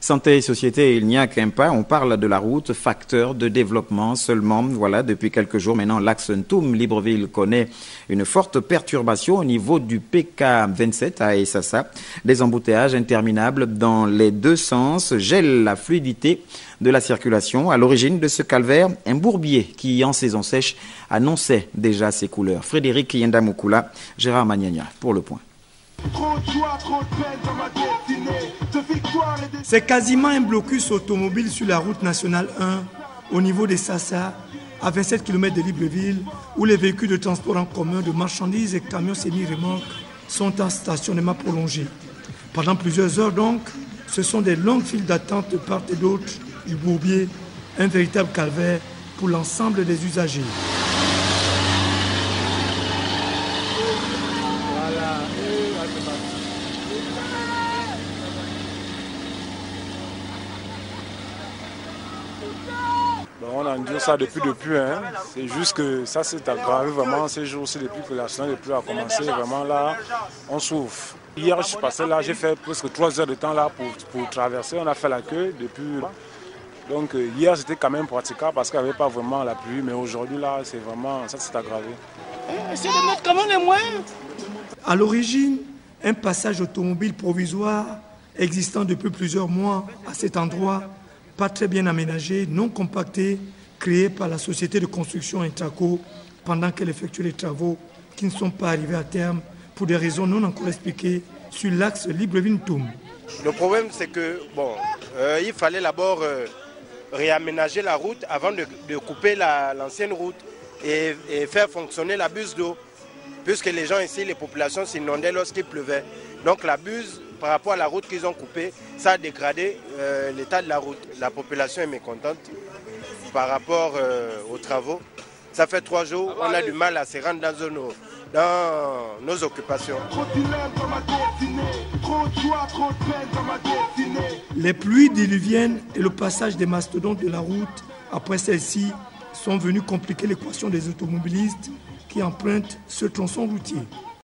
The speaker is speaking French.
Santé et société, il n'y a qu'un pas. On parle de la route, facteur de développement seulement. Voilà, depuis quelques jours maintenant, l'axe Ntoum-Libreville connaît une forte perturbation au niveau du PK27 à Essassa. Des embouteillages interminables dans les deux sens gèlent la fluidité de la circulation. À l'origine de ce calvaire, un bourbier qui, en saison sèche, annonçait déjà ses couleurs. Frédéric Yendamoukoula, Gérard Magnagna pour Le Point. C'est quasiment un blocus automobile sur la route nationale 1 au niveau de Sassa, à 27 km de Libreville, où les véhicules de transport en commun de marchandises et camions semi-remorques sont en stationnement prolongé. Pendant plusieurs heures donc, ce sont des longues files d'attente de part et d'autre du bourbier, un véritable calvaire pour l'ensemble des usagers. On endure ça depuis. C'est juste que ça s'est aggravé vraiment ces jours-ci depuis que la saison de pluie a commencé. Vraiment là, on souffre. Hier, je suis passé là, j'ai fait presque 3 heures de temps là pour traverser. On a fait la queue depuis. Donc hier, c'était quand même praticable parce qu'il n'y avait pas vraiment la pluie. Mais aujourd'hui là, c'est vraiment, ça s'est aggravé. Essayez de mettre quand même les moyens. À l'origine, un passage automobile provisoire existant depuis plusieurs mois à cet endroit, pas très bien aménagé, non compacté, créé par la société de construction Intraco pendant qu'elle effectue les travaux qui ne sont pas arrivés à terme pour des raisons non encore expliquées sur l'axe Libreville-Ntoum. Le problème, c'est que il fallait d'abord réaménager la route avant de couper l'ancienne route et faire fonctionner la buse d'eau, puisque les gens ici, les populations s'inondaient lorsqu'il pleuvait. Donc la buse, par rapport à la route qu'ils ont coupée, ça a dégradé l'état de la route. La population est mécontente par rapport aux travaux. Ça fait 3 jours, on a du mal à se rendre dans nos occupations. Les pluies diluviennes et le passage des mastodontes de la route après celle-ci sont venus compliquer l'équation des automobilistes qui empruntent ce tronçon routier.